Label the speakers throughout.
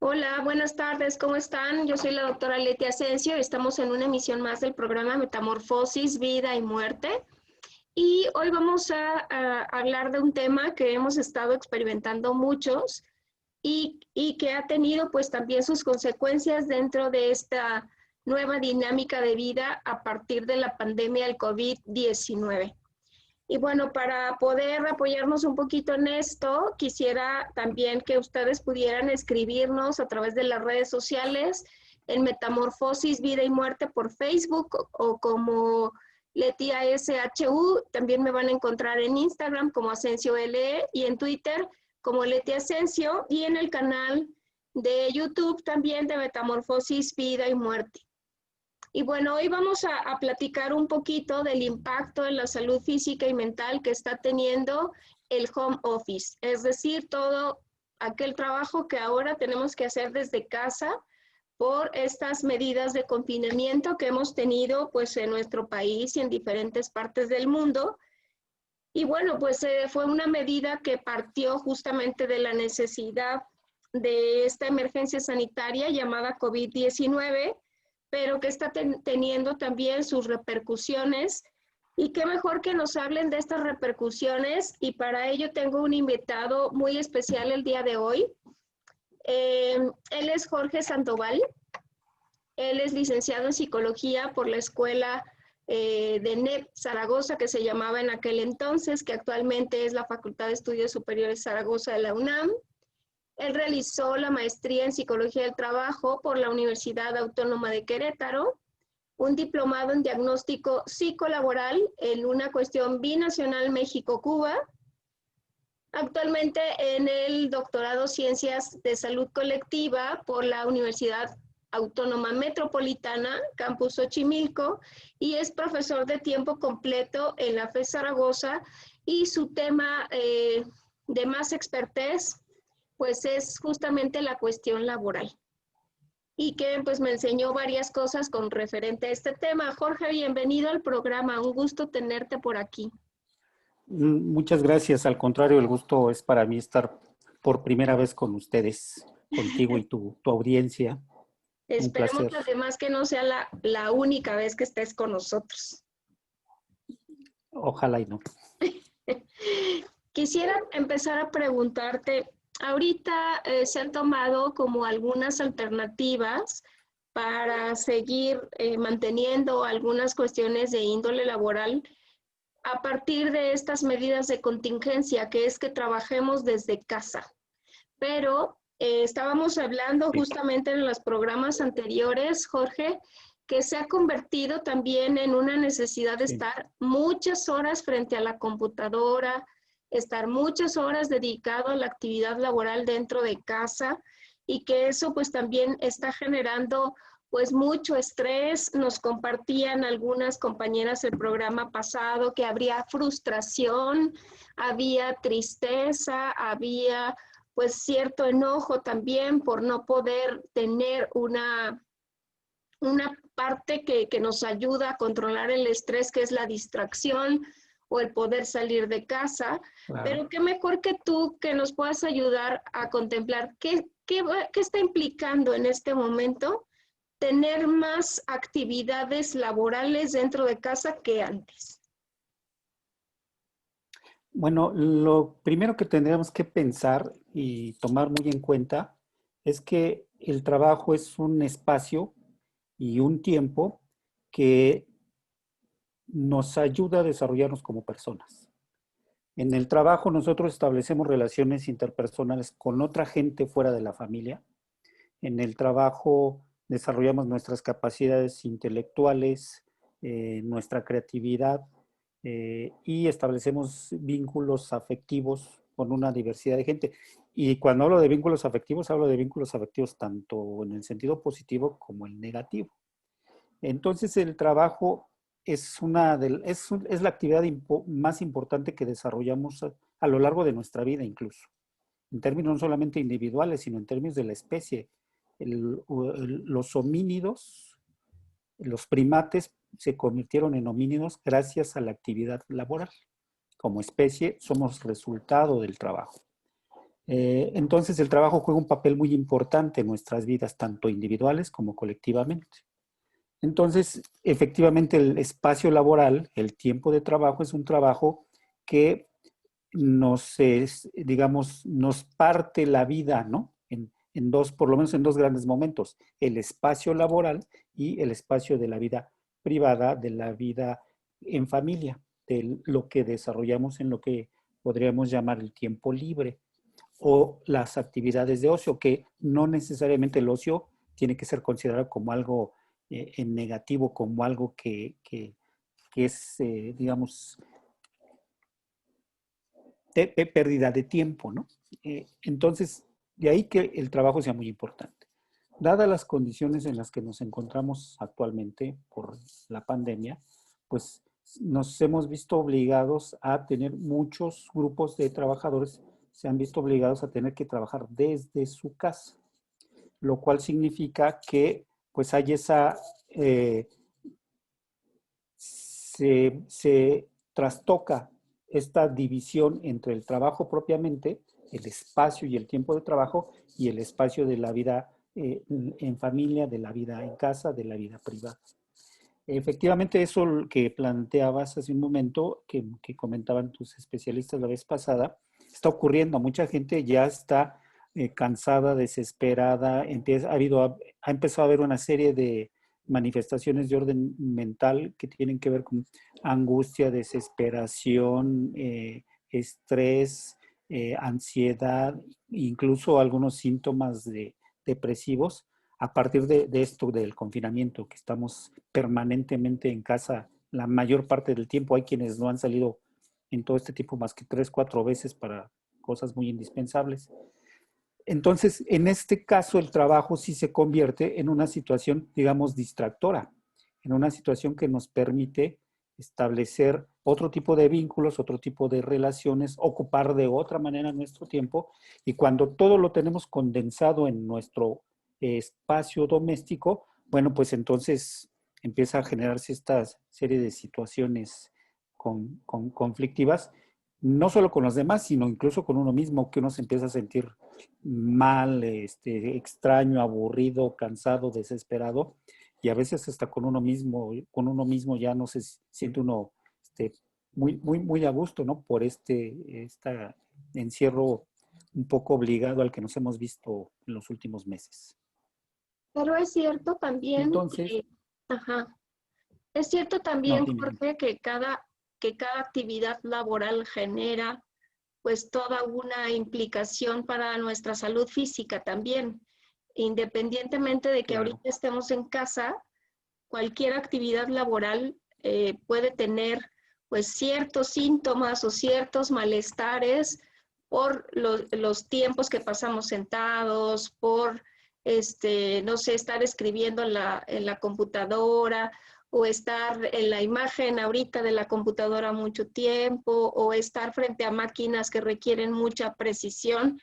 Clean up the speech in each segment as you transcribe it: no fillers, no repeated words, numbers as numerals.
Speaker 1: Hola, buenas tardes, ¿cómo están? Yo soy la doctora Leti Asensio y estamos en una emisión más del programa Metamorfosis, Vida y Muerte. Y hoy vamos a hablar de un tema que hemos estado experimentando muchos y que ha tenido pues también sus consecuencias dentro de esta nueva dinámica de vida a partir de la pandemia del COVID-19. Y bueno, para poder apoyarnos un poquito en esto, quisiera también que ustedes pudieran escribirnos a través de las redes sociales en Metamorfosis, Vida y Muerte por Facebook o como Letia SHU. También me van a encontrar en Instagram como Asensio LE y en Twitter como Letia Asensio y en el canal de YouTube también de Metamorfosis, Vida y Muerte. Y bueno, hoy vamos a platicar un poquito del impacto en la salud física y mental que está teniendo el home office, es decir, todo aquel trabajo que ahora tenemos que hacer desde casa por estas medidas de confinamiento que hemos tenido pues en nuestro país y en diferentes partes del mundo. Y bueno, pues fue una medida que partió justamente de la necesidad de esta emergencia sanitaria llamada COVID-19, pero que está teniendo también sus repercusiones. Y qué mejor que nos hablen de estas repercusiones. Y para ello tengo un invitado muy especial el día de hoy. Él es Jorge Sandoval. Él es licenciado en psicología por la escuela de NEP Zaragoza, que se llamaba en aquel entonces, que actualmente es la Facultad de Estudios Superiores Zaragoza de la UNAM. Él realizó la maestría en Psicología del Trabajo por la Universidad Autónoma de Querétaro, un diplomado en diagnóstico psicolaboral en una cuestión binacional México-Cuba, actualmente en el doctorado Ciencias de Salud Colectiva por la Universidad Autónoma Metropolitana, Campus Xochimilco, y es profesor de tiempo completo en la FES Zaragoza, y su tema de más expertise pues es justamente la cuestión laboral. Y que pues me enseñó varias cosas con referente a este tema. Jorge, bienvenido al programa, un gusto tenerte por aquí.
Speaker 2: Muchas gracias. Al contrario, el gusto es para mí estar por primera vez con ustedes, contigo y tu audiencia. Un
Speaker 1: Esperemos
Speaker 2: placer.
Speaker 1: además que no sea la única vez que estés con nosotros.
Speaker 2: Ojalá y no.
Speaker 1: Quisiera empezar a preguntarte, ahorita se han tomado como algunas alternativas para seguir manteniendo algunas cuestiones de índole laboral a partir de estas medidas de contingencia, que es que trabajemos desde casa. Pero estábamos hablando justamente en los programas anteriores, Jorge, que se ha convertido también en una necesidad de
Speaker 2: Sí.
Speaker 1: estar muchas horas frente a la computadora, estar muchas horas dedicado a la actividad laboral dentro de casa, y que eso pues también está generando pues mucho estrés. Nos compartían algunas compañeras el programa pasado que habría frustración, había tristeza, había pues cierto enojo también por no poder tener una parte que nos ayuda a controlar el estrés, que es la distracción o el poder salir de casa.
Speaker 2: Claro.
Speaker 1: Pero qué mejor que tú, que nos puedas ayudar a contemplar qué está implicando en este momento tener más actividades laborales dentro de casa que antes.
Speaker 2: Bueno, lo primero que tendríamos que pensar y tomar muy en cuenta es que el trabajo es un espacio y un tiempo que nos ayuda a desarrollarnos como personas. En el trabajo nosotros establecemos relaciones interpersonales con otra gente fuera de la familia. En el trabajo desarrollamos nuestras capacidades intelectuales, nuestra creatividad y establecemos vínculos afectivos con una diversidad de gente. Y cuando hablo de vínculos afectivos, hablo de vínculos afectivos tanto en el sentido positivo como en el negativo. Entonces el trabajo es la actividad más importante que desarrollamos a lo largo de nuestra vida incluso, en términos no solamente individuales, sino en términos de la especie. Los homínidos, los primates se convirtieron en homínidos gracias a la actividad laboral. Como especie somos resultado del trabajo. Entonces el trabajo juega un papel muy importante en nuestras vidas, tanto individuales como colectivamente. Entonces, efectivamente, el espacio laboral, el tiempo de trabajo, es un trabajo que digamos, nos parte la vida, ¿no? En dos, por lo menos en dos grandes momentos, el espacio laboral y el espacio de la vida privada, de la vida en familia, de lo que desarrollamos en lo que podríamos llamar el tiempo libre o las actividades de ocio, que no necesariamente el ocio tiene que ser considerado como algo en negativo, como algo que es, digamos, de pérdida de tiempo, ¿no? Entonces, de ahí que el trabajo sea muy importante. Dadas las condiciones en las que nos encontramos actualmente por la pandemia, pues nos hemos visto obligados a tener muchos grupos de trabajadores, se han visto obligados a tener que trabajar desde su casa, lo cual significa que pues hay esa, se trastoca esta división entre el trabajo propiamente, el espacio y el tiempo de trabajo y el espacio de la vida en familia, de la vida en casa, de la vida privada. Efectivamente, eso que planteabas hace un momento, que comentaban tus especialistas la vez pasada, está ocurriendo. Mucha gente ya está cansada, desesperada, ha empezado a haber una serie de manifestaciones de orden mental que tienen que ver con angustia, desesperación, estrés, ansiedad, incluso algunos síntomas depresivos a partir de esto del confinamiento, que estamos permanentemente en casa la mayor parte del tiempo. Hay quienes no han salido en todo este tiempo más que 3, 4 veces para cosas muy indispensables. Entonces, en este caso, el trabajo sí se convierte en una situación, digamos, distractora, en una situación que nos permite establecer otro tipo de vínculos, otro tipo de relaciones, ocupar de otra manera nuestro tiempo. Y cuando todo lo tenemos condensado en nuestro espacio doméstico, bueno, pues entonces empieza a generarse esta serie de situaciones conflictivas, no solo con los demás, sino incluso con uno mismo, que uno se empieza a sentir mal, extraño, aburrido, cansado, desesperado, y a veces hasta con uno mismo ya no se siente uno muy a gusto, ¿no? Por este encierro un poco obligado al que nos hemos visto en los últimos meses.
Speaker 1: Pero es cierto también,
Speaker 2: Entonces,
Speaker 1: ajá, es cierto
Speaker 2: no,
Speaker 1: también,
Speaker 2: dime.
Speaker 1: Jorge, que cada actividad laboral genera pues toda una implicación para nuestra salud física también. Independientemente de que ahorita
Speaker 2: Claro,
Speaker 1: estemos en casa, cualquier actividad laboral puede tener pues ciertos síntomas o ciertos malestares por los tiempos que pasamos sentados, por no sé, estar escribiendo en la computadora o estar en la imagen ahorita de la computadora mucho tiempo o estar frente a máquinas que requieren mucha precisión.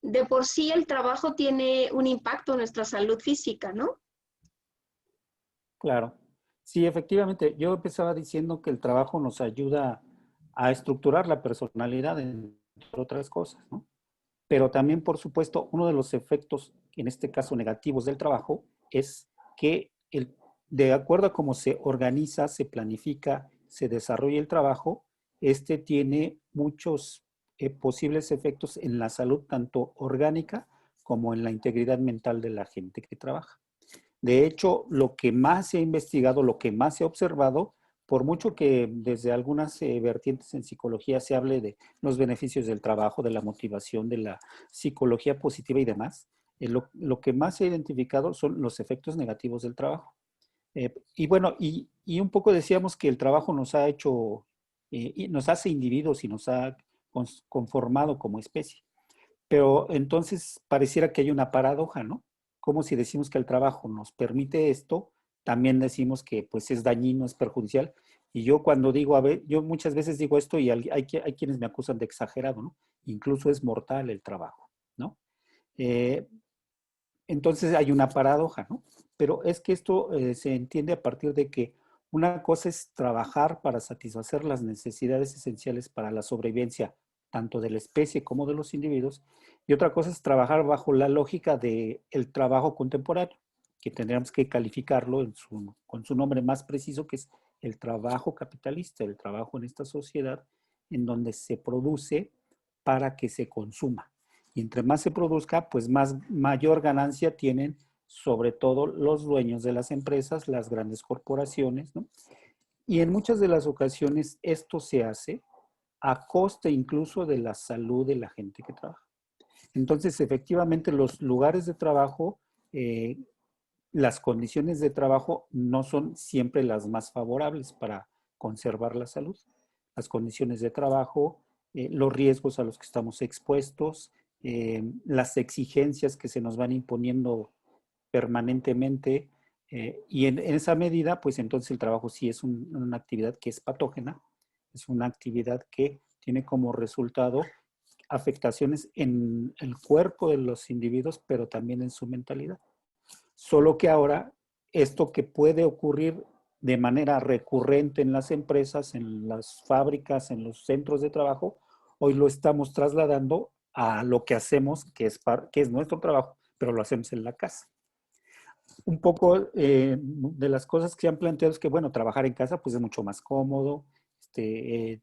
Speaker 1: De por sí el trabajo tiene un impacto en nuestra salud física, ¿no?
Speaker 2: claro. Sí, efectivamente, yo empezaba diciendo que el trabajo nos ayuda a estructurar la personalidad, entre otras cosas, ¿no? Pero también, por supuesto, uno de los efectos, en este caso negativos del trabajo, es que de acuerdo a cómo se organiza, se planifica, se desarrolla el trabajo, este tiene muchos posibles efectos en la salud, tanto orgánica como en la integridad mental de la gente que trabaja. De hecho, lo que más se ha investigado, lo que más se ha observado, por mucho que desde algunas vertientes en psicología se hable de los beneficios del trabajo, de la motivación, de la psicología positiva y demás, lo que más se ha identificado son los efectos negativos del trabajo. Y bueno, y un poco decíamos que el trabajo nos ha hecho, nos hace individuos y nos ha conformado como especie. Pero entonces pareciera que hay una paradoja, ¿no? Como si decimos que el trabajo nos permite esto, también decimos que pues es dañino, es perjudicial. Y yo cuando digo, a ver, yo muchas veces digo esto y hay quienes me acusan de exagerado, ¿no? Incluso es mortal el trabajo, ¿no? Eh, entonces hay una paradoja, ¿no? Pero es que esto se entiende a partir de que una cosa es trabajar para satisfacer las necesidades esenciales para la sobrevivencia tanto de la especie como de los individuos. Y otra cosa es trabajar bajo la lógica del trabajo contemporáneo, que tendríamos que calificarlo con su nombre más preciso, que es el trabajo capitalista, el trabajo en esta sociedad en donde se produce para que se consuma. Y entre más se produzca, pues mayor ganancia tienen sobre todo los dueños de las empresas, las grandes corporaciones, ¿no? Y en muchas de las ocasiones esto se hace a costa incluso de la salud de la gente que trabaja. Entonces, efectivamente, los lugares de trabajo, las condiciones de trabajo no son siempre las más favorables para conservar la salud. Las condiciones de trabajo, los riesgos a los que estamos expuestos, las exigencias que se nos van imponiendo permanentemente, y en esa medida, pues entonces el trabajo sí es una actividad que es patógena, es una actividad que tiene como resultado afectaciones en el cuerpo de los individuos, pero también en su mentalidad. Solo que ahora esto que puede ocurrir de manera recurrente en las empresas, en las fábricas, en los centros de trabajo, hoy lo estamos trasladando a lo que hacemos, que es nuestro trabajo, pero lo hacemos en la casa. Un poco de las cosas que se han planteado es que, bueno, trabajar en casa pues es mucho más cómodo,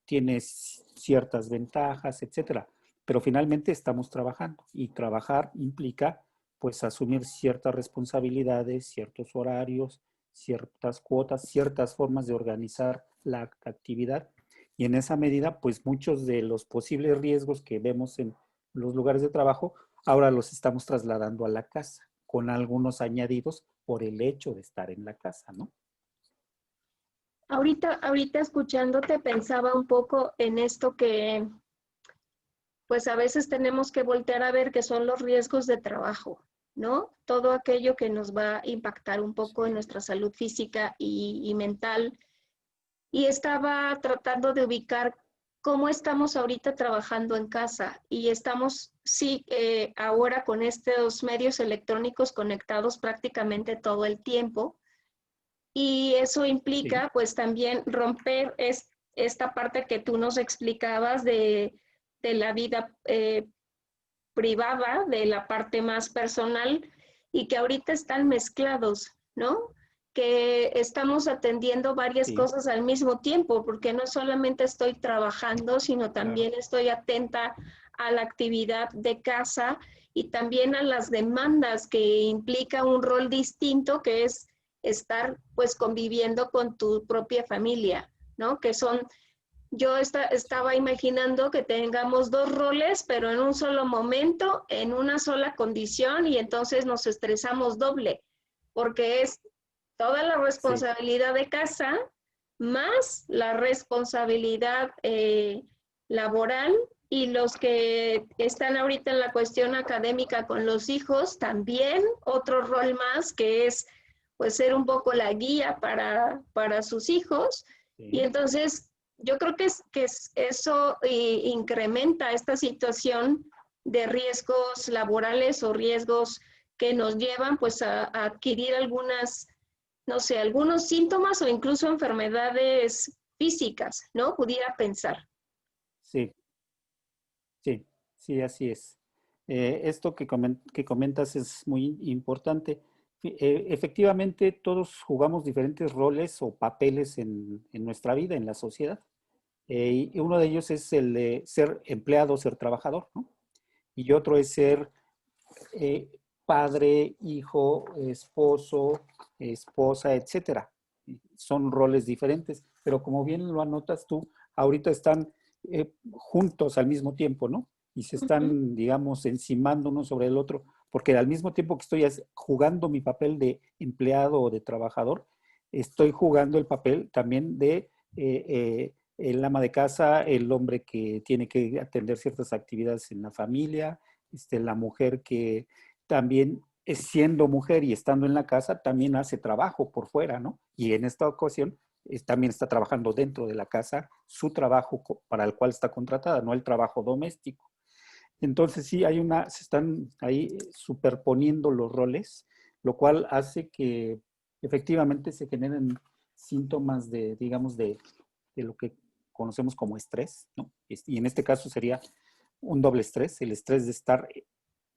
Speaker 2: tienes ciertas ventajas, etcétera. Pero finalmente estamos trabajando y trabajar implica pues asumir ciertas responsabilidades, ciertos horarios, ciertas cuotas, ciertas formas de organizar la actividad. Y en esa medida, pues muchos de los posibles riesgos que vemos en los lugares de trabajo, ahora los estamos trasladando a la casa, con algunos añadidos por el hecho de estar en la casa, ¿no?
Speaker 1: Ahorita escuchándote pensaba un poco en esto que pues a veces tenemos que voltear a ver que son los riesgos de trabajo, ¿no? Todo aquello que nos va a impactar un poco en nuestra salud física y mental. Y estaba tratando de ubicar cómo estamos ahorita trabajando en casa y estamos, sí, ahora con estos medios electrónicos conectados prácticamente todo el tiempo y eso
Speaker 2: Sí,
Speaker 1: implica pues también romper esta parte que tú nos explicabas de la vida privada, de la parte más personal y que ahorita están mezclados, ¿no? Que estamos atendiendo varias
Speaker 2: sí,
Speaker 1: cosas al mismo tiempo, porque no solamente estoy trabajando, sino
Speaker 2: claro.
Speaker 1: también estoy atenta a la actividad de casa y también a las demandas que implica un rol distinto, que es estar pues conviviendo con tu propia familia, ¿no? Que son yo estaba imaginando que tengamos dos roles, pero en un solo momento, en una sola condición, y entonces nos estresamos doble, porque es toda la
Speaker 2: Sí,
Speaker 1: responsabilidad de casa más la responsabilidad laboral y los que están ahorita en la cuestión académica con los hijos, también otro rol más que es pues ser un poco la guía para sus hijos. Y
Speaker 2: sí,
Speaker 1: entonces yo creo que eso incrementa esta situación de riesgos laborales o riesgos que nos llevan pues a adquirir algunas, no sé, algunos síntomas o incluso enfermedades físicas, ¿no? Pudiera pensar.
Speaker 2: sí, sí, sí, así es. Esto que comentas es muy importante. Efectivamente, todos jugamos diferentes roles o papeles en nuestra vida, en la sociedad. Y uno de ellos es el de ser empleado, ser trabajador, ¿no? Y otro es ser eh, padre, hijo, esposo, esposa, etcétera. Son roles diferentes, pero como bien lo anotas tú, ahorita están juntos al mismo tiempo, ¿no? Y se
Speaker 1: Uh -huh.
Speaker 2: están, digamos, encimando uno sobre el otro, porque al mismo tiempo que estoy jugando mi papel de empleado o de trabajador, estoy jugando el papel también de el ama de casa, el hombre que tiene que atender ciertas actividades en la familia, la mujer que también siendo mujer y estando en la casa, también hace trabajo por fuera, ¿no? Y en esta ocasión también está trabajando dentro de la casa su trabajo para el cual está contratada, no el trabajo doméstico. Entonces sí, se están ahí superponiendo los roles, lo cual hace que efectivamente se generen síntomas de, digamos, de lo que conocemos como estrés, ¿no? Y en este caso sería un doble estrés, el estrés de estar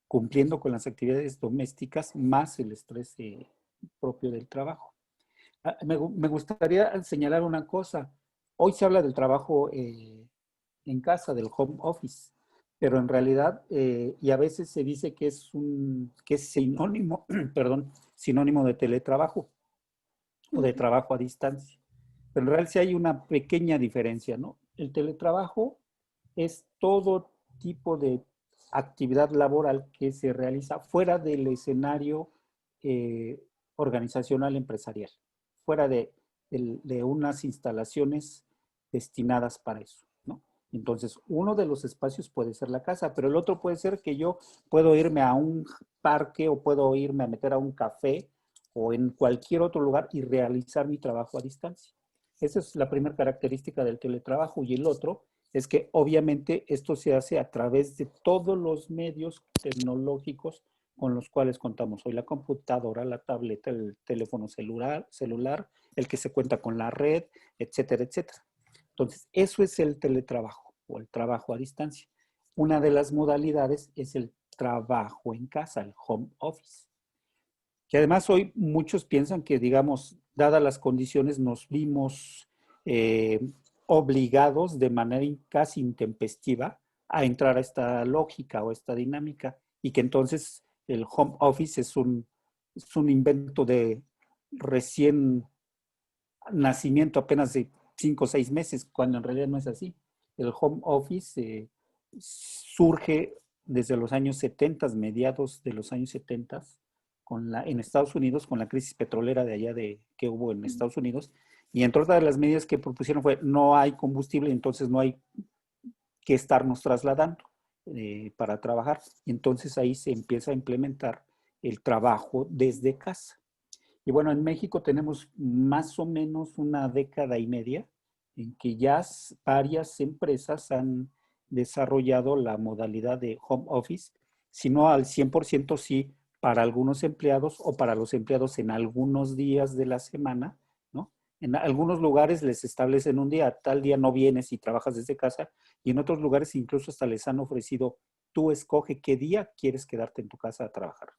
Speaker 2: cumpliendo con las actividades domésticas más el estrés propio del trabajo. Me gustaría señalar una cosa. Hoy se habla del trabajo en casa, del home office, pero en realidad, y a veces se dice que que es sinónimo, perdón, sinónimo de teletrabajo o de trabajo a distancia. Pero en realidad sí hay una pequeña diferencia, ¿no? El teletrabajo es todo tipo de actividad laboral que se realiza fuera del escenario organizacional empresarial, fuera de unas instalaciones destinadas para eso, ¿no? Entonces, uno de los espacios puede ser la casa, pero el otro puede ser que yo puedo irme a un parque o puedo irme a meter a un café o en cualquier otro lugar y realizar mi trabajo a distancia. Esa es la primera característica del teletrabajo. Y el otro es que obviamente esto se hace a través de todos los medios tecnológicos con los cuales contamos hoy: la computadora, la tableta, el teléfono celular, el que se cuenta con la red, etcétera, etcétera. Entonces, eso es el teletrabajo o el trabajo a distancia. Una de las modalidades es el trabajo en casa, el home office. Que además hoy muchos piensan que, digamos, dadas las condiciones, nos vimos obligados de manera casi intempestiva a entrar a esta lógica o esta dinámica, y que entonces el home office es un invento de recién nacimiento, apenas de 5 o 6 meses, cuando en realidad no es así. El home office surge desde los años 70, mediados de los años 70, en Estados Unidos, con la crisis petrolera de allá que hubo en Estados Unidos. Y entre otras de las medidas que propusieron fue: no hay combustible, entonces no hay que estarnos trasladando para trabajar. Y entonces ahí se empieza a implementar el trabajo desde casa. Y bueno, en México tenemos más o menos una década y media en que ya varias empresas han desarrollado la modalidad de home office, si no al 100%, sí para algunos empleados o para los empleados en algunos días de la semana, ¿no? En algunos lugares les establecen un día: tal día no vienes y trabajas desde casa, y en otros lugares incluso hasta les han ofrecido: tú escoge qué día quieres quedarte en tu casa a trabajar.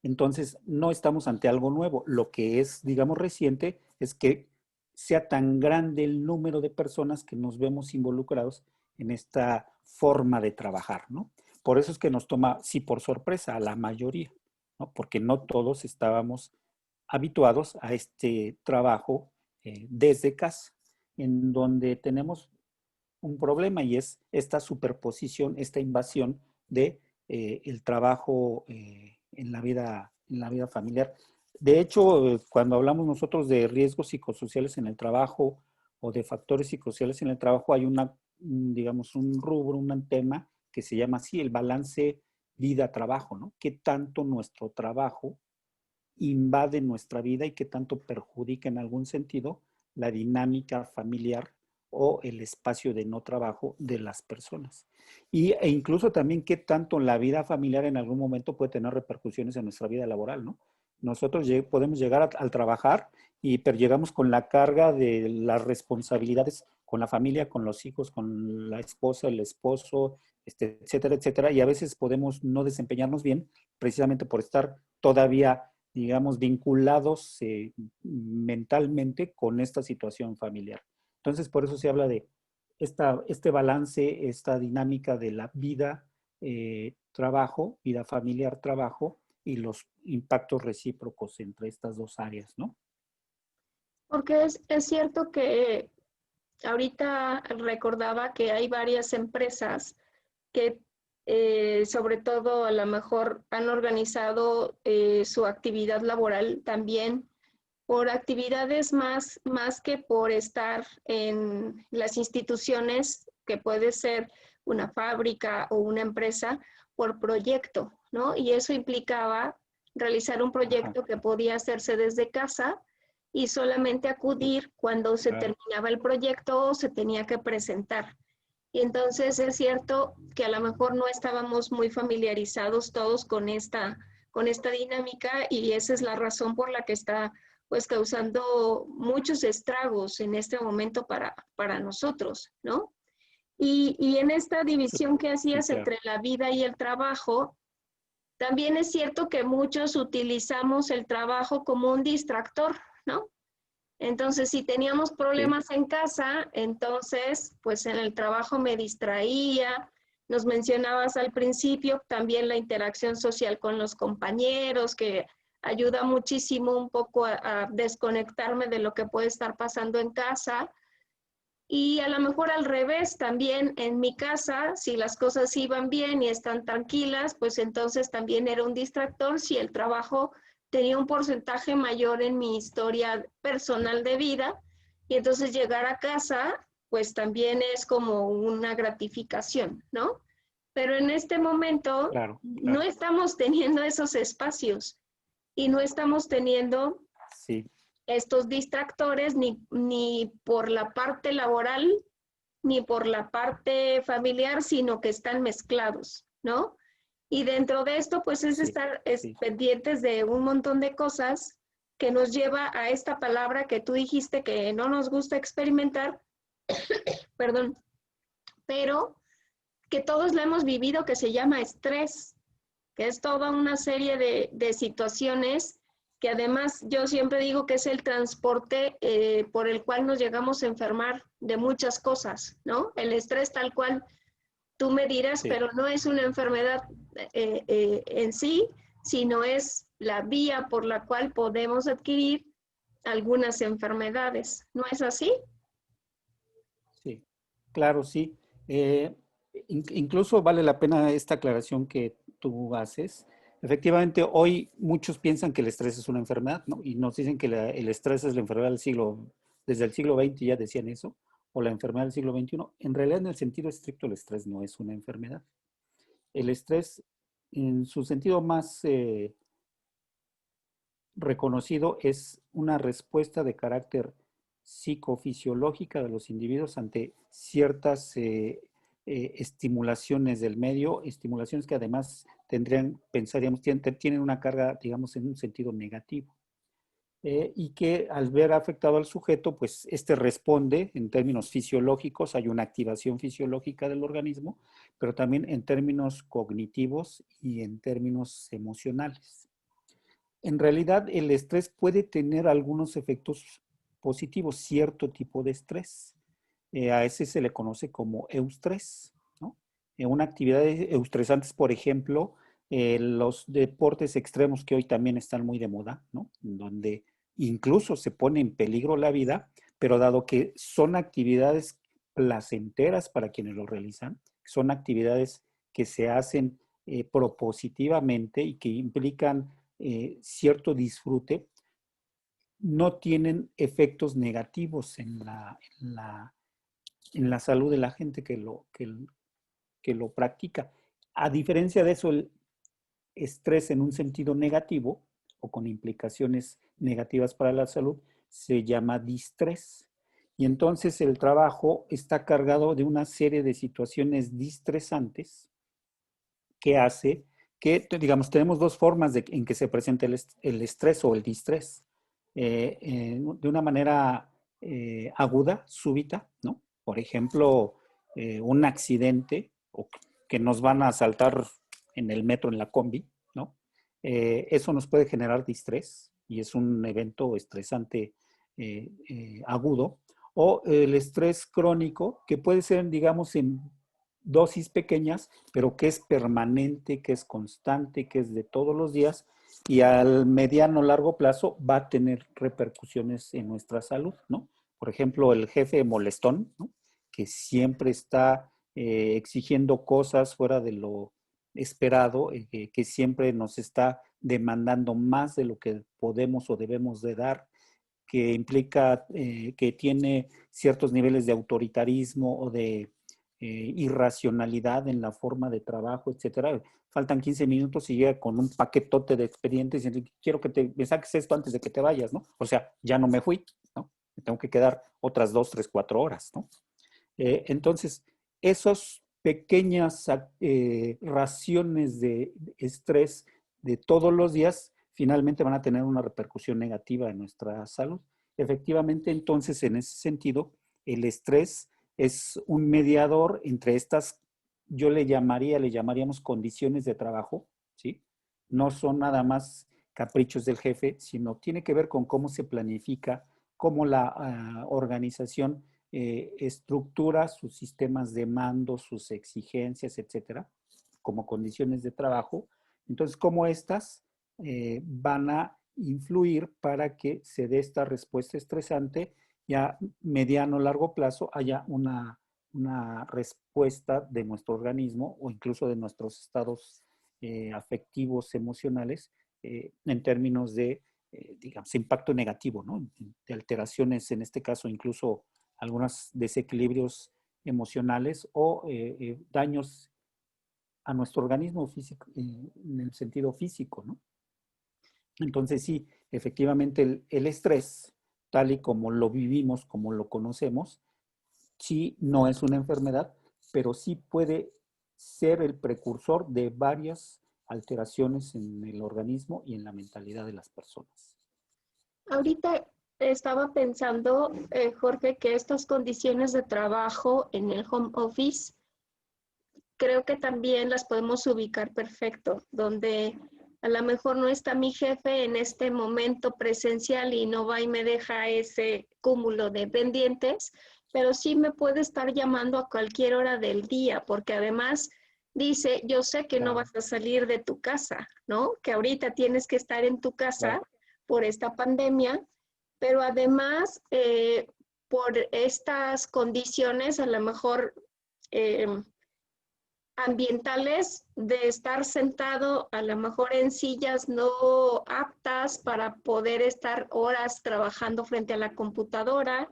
Speaker 2: Entonces, no estamos ante algo nuevo. Lo que es, digamos, reciente es que sea tan grande el número de personas que nos vemos involucrados en esta forma de trabajar, ¿no? Por eso es que nos toma, sí, por sorpresa a la mayoría, ¿no? Porque no todos estábamos habituados a este trabajo desde casa, en donde tenemos un problema, y es esta superposición, esta invasión de el trabajo en la vida familiar. De hecho, cuando hablamos nosotros de riesgos psicosociales en el trabajo o de factores psicosociales en el trabajo, hay digamos, un rubro, un tema que se llama así: el balance vida-trabajo, ¿no? ¿Qué tanto nuestro trabajo invade nuestra vida y qué tanto perjudica en algún sentido la dinámica familiar o el espacio de no trabajo de las personas? E incluso también qué tanto la vida familiar en algún momento puede tener repercusiones en nuestra vida laboral, ¿no? Nosotros podemos llegar al trabajar, pero llegamos con la carga de las responsabilidades con la familia, con los hijos, con la esposa, el esposo, etcétera, etcétera, y a veces podemos no desempeñarnos bien precisamente por estar todavía, digamos, vinculados mentalmente con esta situación familiar. Entonces, por eso se habla de este balance, esta dinámica de la vida, trabajo, vida familiar, trabajo, y los impactos recíprocos entre estas dos áreas, ¿no?
Speaker 1: Porque es cierto que ahorita recordaba que hay varias empresas que sobre todo a lo mejor han organizado su actividad laboral también por actividades más que por estar en las instituciones, que puede ser una fábrica o una empresa, por proyecto, ¿no? Y eso implicaba realizar un proyecto que podía hacerse desde casa y solamente acudir cuando se terminaba el proyecto o se tenía que presentar. Y entonces es cierto que a lo mejor no estábamos muy familiarizados todos con esta dinámica, y esa es la razón por la que está pues causando muchos estragos en este momento para nosotros, ¿no? Y en esta división que
Speaker 2: Sí,
Speaker 1: hacías
Speaker 2: claro.
Speaker 1: entre la vida y el trabajo, también es cierto que muchos utilizamos el trabajo como un distractor, ¿no? Entonces, si teníamos
Speaker 2: Sí,
Speaker 1: problemas en casa, entonces, pues en el trabajo me distraía. Nos mencionabas al principio también la interacción social con los compañeros, que ayuda muchísimo un poco a desconectarme de lo que puede estar pasando en casa. Y a lo mejor al revés, también en mi casa, si las cosas iban bien y están tranquilas, pues entonces también era un distractor si el trabajo tenía un porcentaje mayor en mi historia personal de vida. Y entonces llegar a casa, pues también es como una gratificación, ¿no? Pero en este momento
Speaker 2: claro,
Speaker 1: no
Speaker 2: claro.
Speaker 1: estamos teniendo esos espacios y no estamos teniendo
Speaker 2: Sí,
Speaker 1: estos distractores ni por la parte laboral ni por la parte familiar, sino que están mezclados, ¿no? Y dentro de esto, pues es
Speaker 2: sí,
Speaker 1: estar
Speaker 2: sí,
Speaker 1: pendientes de un montón de cosas que nos lleva a esta palabra que tú dijiste que no nos gusta experimentar, perdón, pero que todos la hemos vivido, que se llama estrés, que es toda una serie de situaciones que además yo siempre digo que es el transporte por el cual nos llegamos a enfermar de muchas cosas, ¿no? El estrés tal cual tú me dirás,
Speaker 2: sí.
Speaker 1: pero no es una enfermedad en sí, sino es la vía por la cual podemos adquirir algunas enfermedades. ¿No es así?
Speaker 2: Sí, claro, sí. Eh, Incluso vale la pena esta aclaración que tú haces. Efectivamente, hoy muchos piensan que el estrés es una enfermedad, ¿no? Y nos dicen que el estrés es la enfermedad del siglo, desde el siglo XX ya decían eso, o la enfermedad del siglo XXI. En realidad, en el sentido estricto, el estrés no es una enfermedad. El estrés, en su sentido más reconocido, es una respuesta de carácter psicofisiológica de los individuos ante ciertas estimulaciones del medio, estimulaciones que además tendrían, pensaríamos, tienen una carga, digamos, en un sentido negativo. Y que al ver afectado al sujeto, pues este responde en términos fisiológicos, hay una activación fisiológica del organismo, pero también en términos cognitivos y en términos emocionales. En realidad, el estrés puede tener algunos efectos positivos, cierto tipo de estrés. A ese se le conoce como eustrés, ¿no? Una actividad eustresantes, por ejemplo, los deportes extremos que hoy también están muy de moda, ¿no? Donde incluso se pone en peligro la vida, pero dado que son actividades placenteras para quienes lo realizan, son actividades que se hacen propositivamente y que implican cierto disfrute, no tienen efectos negativos en la salud de la gente que lo practica. A diferencia de eso, el estrés en un sentido negativo o con implicaciones negativas para la salud se llama distrés. Y entonces el trabajo está cargado de una serie de situaciones distresantes que hace que, digamos, tenemos dos formas en que se presenta el estrés o el distrés. De una manera aguda, súbita, ¿no? Por ejemplo, un accidente o que nos van a asaltar en el metro, en la combi, ¿no? Eso nos puede generar distrés y es un evento estresante agudo. O el estrés crónico, que puede ser, digamos, en dosis pequeñas, pero que es permanente, que es constante, que es de todos los días y al mediano o largo plazo va a tener repercusiones en nuestra salud, ¿no? Por ejemplo, el jefe molestón, ¿no? Que siempre está exigiendo cosas fuera de lo esperado, que siempre nos está demandando más de lo que podemos o debemos de dar, que implica que tiene ciertos niveles de autoritarismo o de irracionalidad en la forma de trabajo, etcétera. Faltan 15 minutos y llega con un paquetote de expedientes y quiero que me saques esto antes de que te vayas, ¿no? O sea, ya no me fui, ¿no? Me tengo que quedar otras 2, 3, 4 horas, ¿no? Entonces, esas pequeñas raciones de estrés de todos los días finalmente van a tener una repercusión negativa en nuestra salud. Efectivamente, entonces, en ese sentido, el estrés es un mediador entre estas, yo le llamaríamos condiciones de trabajo, ¿sí? No son nada más caprichos del jefe, sino tiene que ver con cómo se planifica, cómo la organización estructura sus sistemas de mando, sus exigencias, etcétera, como condiciones de trabajo. Entonces, cómo estas van a influir para que se dé esta respuesta estresante y a mediano o largo plazo haya una respuesta de nuestro organismo o incluso de nuestros estados afectivos, emocionales, en términos de, digamos, impacto negativo, ¿no? De alteraciones, en este caso, incluso algunos desequilibrios emocionales o daños a nuestro organismo físico, en el sentido físico, ¿no? Entonces sí, efectivamente el estrés, tal y como lo vivimos, como lo conocemos, sí no es una enfermedad, pero sí puede ser el precursor de varias alteraciones en el organismo y en la mentalidad de las personas.
Speaker 1: Ahorita estaba pensando, Jorge, que estas condiciones de trabajo en el home office, creo que también las podemos ubicar perfecto, donde a lo mejor no está mi jefe en este momento presencial y no va y me deja ese cúmulo de pendientes, pero sí me puede estar llamando a cualquier hora del día, porque además dice, yo sé que no
Speaker 2: Claro.
Speaker 1: vas a salir de tu casa, ¿no? Que ahorita tienes que estar en tu casa
Speaker 2: Claro.
Speaker 1: por esta pandemia, pero además por estas condiciones a lo mejor ambientales de estar sentado a lo mejor en sillas no aptas para poder estar horas trabajando frente a la computadora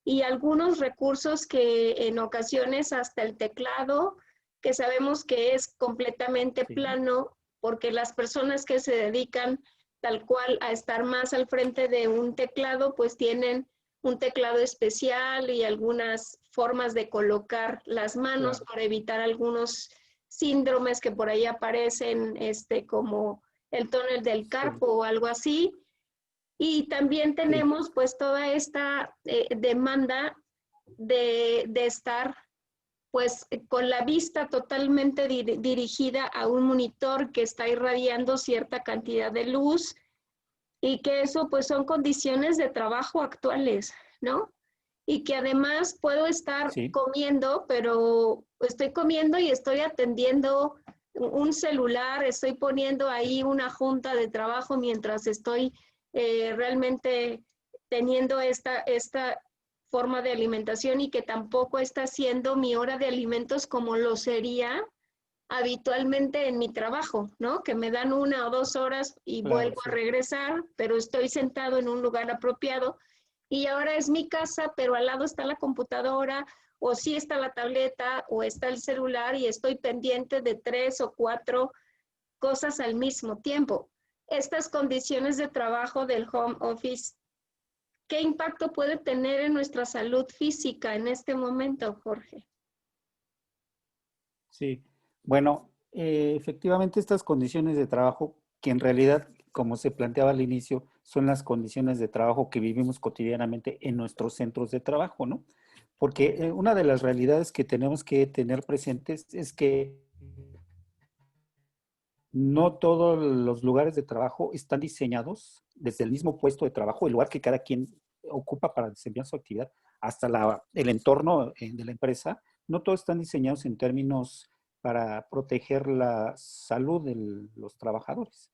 Speaker 1: y algunos recursos que en ocasiones hasta el teclado, que sabemos que es completamente
Speaker 2: Sí.
Speaker 1: plano, porque las personas que se dedican tal cual a estar más al frente de un teclado, pues tienen un teclado especial y algunas formas de colocar las manos
Speaker 2: Claro.
Speaker 1: para evitar algunos síndromes que por ahí aparecen, como el túnel del
Speaker 2: Sí.
Speaker 1: carpo o algo así. Y también
Speaker 2: Sí.
Speaker 1: tenemos pues toda esta demanda de estar pues con la vista totalmente dirigida a un monitor que está irradiando cierta cantidad de luz y que eso pues son condiciones de trabajo actuales, ¿no? Y que además puedo estar
Speaker 2: Sí.
Speaker 1: comiendo, pero estoy comiendo y estoy atendiendo un celular, estoy poniendo ahí una junta de trabajo mientras estoy realmente teniendo esta forma de alimentación y que tampoco está siendo mi hora de alimentos como lo sería habitualmente en mi trabajo, ¿no? Que me dan 1 o 2 horas y
Speaker 2: Claro,
Speaker 1: vuelvo a
Speaker 2: sí.
Speaker 1: regresar, pero estoy sentado en un lugar apropiado y ahora es mi casa, pero al lado está la computadora o sí está la tableta o está el celular y estoy pendiente de 3 o 4 cosas al mismo tiempo. Estas condiciones de trabajo del home office, ¿qué impacto puede tener en nuestra salud física en este momento, Jorge?
Speaker 2: Sí. Bueno, efectivamente estas condiciones de trabajo, que en realidad, como se planteaba al inicio, son las condiciones de trabajo que vivimos cotidianamente en nuestros centros de trabajo, ¿no? Porque una de las realidades que tenemos que tener presentes es que no todos los lugares de trabajo están diseñados desde el mismo puesto de trabajo, el lugar que cada quien ocupa para desempeñar su actividad, hasta el entorno de la empresa. No todos están diseñados en términos para proteger la salud de los trabajadores.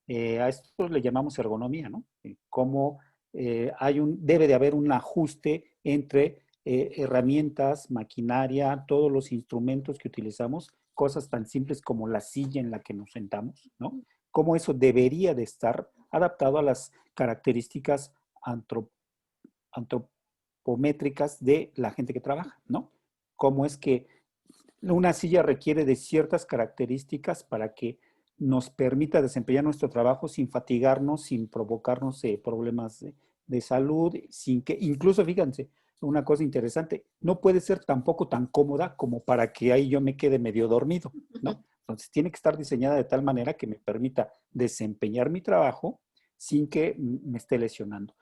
Speaker 2: A esto le llamamos ergonomía, ¿no? Cómo debe de haber un ajuste entre herramientas, maquinaria, todos los instrumentos que utilizamos, cosas tan simples como la silla en la que nos sentamos, ¿no? Cómo eso debería de estar adaptado a las características antropométricas de la gente que trabaja, ¿no? Cómo es que una silla requiere de ciertas características para que nos permita desempeñar nuestro trabajo sin fatigarnos, sin provocarnos problemas de salud, sin que, incluso fíjense, una cosa interesante, no puede ser tampoco tan cómoda como para que ahí yo me quede medio dormido, ¿no? Entonces, tiene que estar diseñada de tal manera que me permita desempeñar mi trabajo sin que me esté lesionando.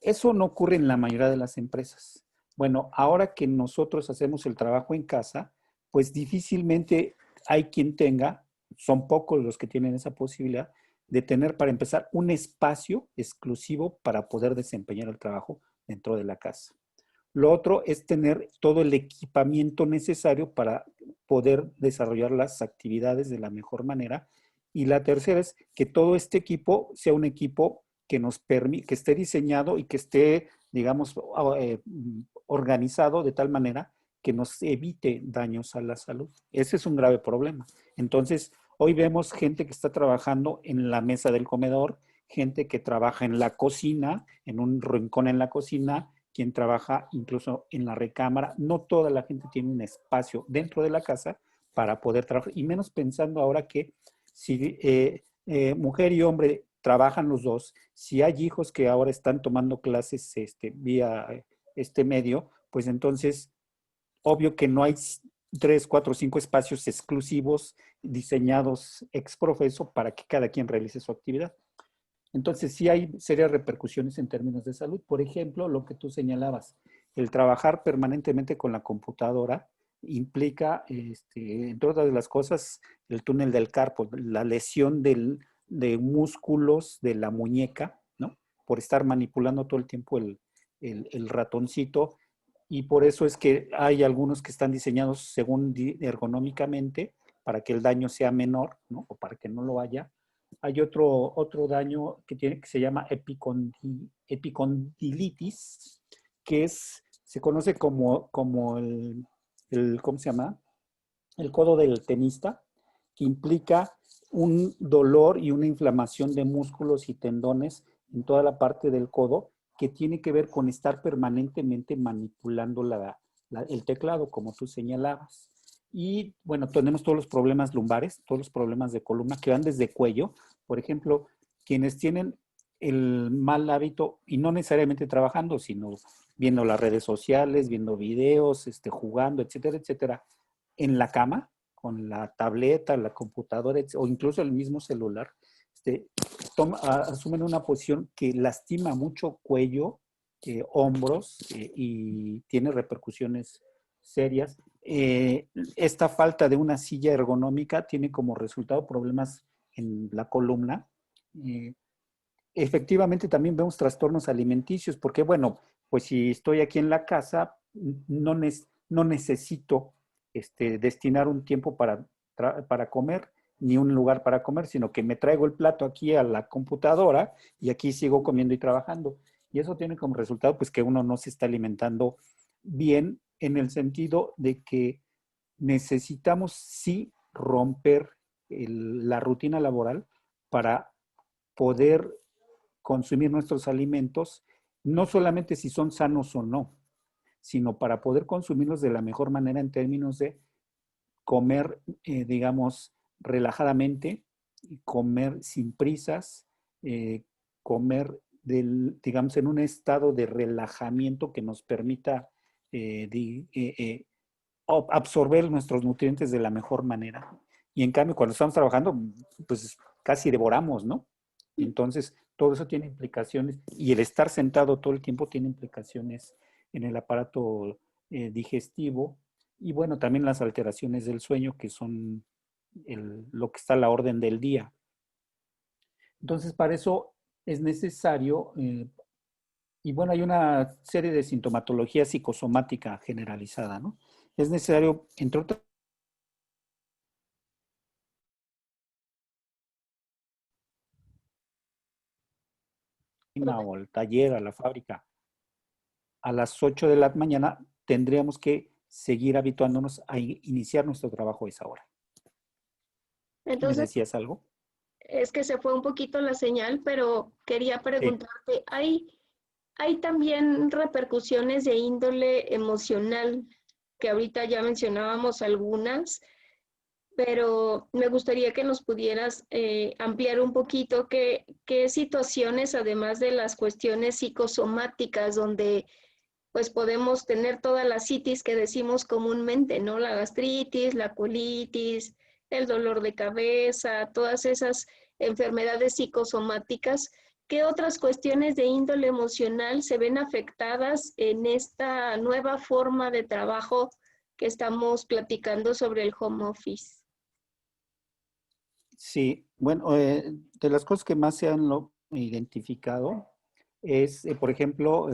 Speaker 2: Eso no ocurre en la mayoría de las empresas. Bueno, ahora que nosotros hacemos el trabajo en casa, pues difícilmente hay quien tenga, son pocos los que tienen esa posibilidad, de tener para empezar un espacio exclusivo para poder desempeñar el trabajo dentro de la casa. Lo otro es tener todo el equipamiento necesario para poder desarrollar las actividades de la mejor manera. Y la tercera es que todo este equipo sea un equipo que nos permite, que esté diseñado y que esté, digamos, organizado de tal manera que nos evite daños a la salud. Ese es un grave problema. Entonces, hoy vemos gente que está trabajando en la mesa del comedor, gente que trabaja en la cocina, en un rincón en la cocina, quien trabaja incluso en la recámara. No toda la gente tiene un espacio dentro de la casa para poder trabajar, y menos pensando ahora que si mujer y hombre trabajan los dos, si hay hijos que ahora están tomando clases vía este medio, pues entonces obvio que no hay 3, 4, 5 espacios exclusivos diseñados ex profeso para que cada quien realice su actividad. Entonces, sí hay serias repercusiones en términos de salud. Por ejemplo, lo que tú señalabas, el trabajar permanentemente con la computadora implica, entre otras las cosas, el túnel del carpo, la lesión de músculos de la muñeca, ¿no? Por estar manipulando todo el tiempo el ratoncito. Y por eso es que hay algunos que están diseñados según ergonómicamente para que el daño sea menor, ¿no? O para que no lo haya. Hay otro daño que se llama epicondilitis, que se conoce como ¿cómo se llama? El codo del tenista, que implica un dolor y una inflamación de músculos y tendones en toda la parte del codo, que tiene que ver con estar permanentemente manipulando el teclado, como tú señalabas. Y bueno, tenemos todos los problemas lumbares, todos los problemas de columna que van desde cuello. Por ejemplo, quienes tienen el mal hábito, y no necesariamente trabajando, sino viendo las redes sociales, viendo videos, jugando, etcétera, etcétera, en la cama, con la tableta, la computadora, o incluso el mismo celular, asumen una posición que lastima mucho cuello, hombros, y tiene repercusiones serias. Esta falta de una silla ergonómica tiene como resultado problemas en la columna. Efectivamente, también vemos trastornos alimenticios, porque bueno, pues si estoy aquí en la casa, no necesito destinar un tiempo para comer, ni un lugar para comer, sino que me traigo el plato aquí a la computadora y aquí sigo comiendo y trabajando. Y eso tiene como resultado pues que uno no se está alimentando bien, en el sentido de que necesitamos sí romper la rutina laboral para poder consumir nuestros alimentos, no solamente si son sanos o no, sino para poder consumirlos de la mejor manera en términos de comer, digamos, relajadamente, comer sin prisas, comer, digamos, en un estado de relajamiento que nos permita absorber nuestros nutrientes de la mejor manera. Y en cambio, cuando estamos trabajando, pues casi devoramos, ¿no? Entonces, todo eso tiene implicaciones, y el estar sentado todo el tiempo tiene implicaciones en el aparato digestivo, y bueno, también las alteraciones del sueño, que son lo que está a la orden del día. Entonces, para eso es necesario, y bueno, hay una serie de sintomatología psicosomática generalizada, ¿no? Es necesario, entre otras, o al taller, a la fábrica, a las 8 de la mañana, tendríamos que seguir habituándonos a iniciar nuestro trabajo a esa hora. ¿Me
Speaker 1: Entonces,
Speaker 2: decías algo?
Speaker 1: es que se fue un poquito la señal, pero quería
Speaker 2: Sí.
Speaker 1: preguntarte, ¿hay también repercusiones de índole emocional? Que ahorita ya mencionábamos algunas, pero me gustaría que nos pudieras ampliar un poquito qué situaciones, además de las cuestiones psicosomáticas, donde pues podemos tener todas las citis que decimos comúnmente, ¿no? La gastritis, la colitis, el dolor de cabeza, todas esas enfermedades psicosomáticas. ¿Qué otras cuestiones de índole emocional se ven afectadas en esta nueva forma de trabajo que estamos platicando sobre el home office?
Speaker 2: Sí, bueno, de las cosas que más se han identificado es, por ejemplo,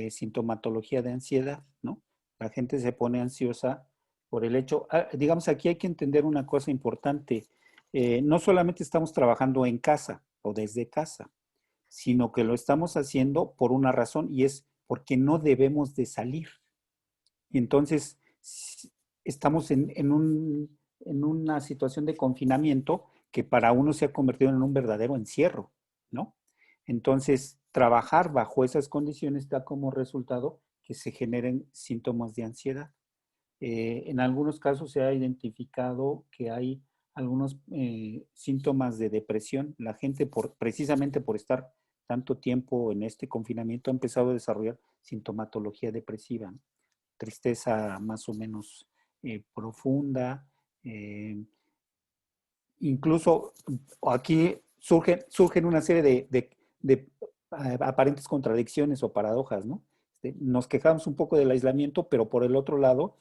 Speaker 2: sintomatología de ansiedad, ¿no? La gente se pone ansiosa por el hecho, digamos, aquí hay que entender una cosa importante. No solamente estamos trabajando en casa o desde casa, sino que lo estamos haciendo por una razón y es porque no debemos de salir. Y entonces estamos en una situación de confinamiento que para uno se ha convertido en un verdadero encierro, ¿no? Entonces, trabajar bajo esas condiciones da como resultado que se generen síntomas de ansiedad. En algunos casos se ha identificado que hay algunos síntomas de depresión. La gente, precisamente por estar tanto tiempo en este confinamiento, ha empezado a desarrollar sintomatología depresiva, ¿no? Tristeza más o menos profunda. Eh, Incluso aquí surgen una serie de aparentes contradicciones o paradojas, ¿no? Nos quejamos un poco del aislamiento, pero por el otro lado,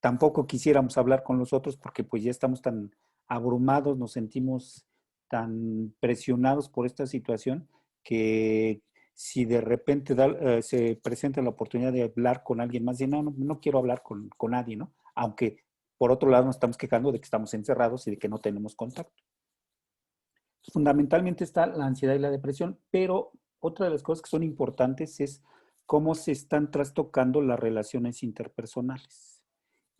Speaker 2: tampoco quisiéramos hablar con los otros porque pues ya estamos tan abrumados, nos sentimos tan presionados por esta situación que si de repente se presenta la oportunidad de hablar con alguien más, y no quiero hablar con nadie, ¿no? Aunque por otro lado nos estamos quejando de que estamos encerrados y de que no tenemos contacto. Fundamentalmente está la ansiedad y la depresión, pero otra de las cosas que son importantes es cómo se están trastocando las relaciones interpersonales.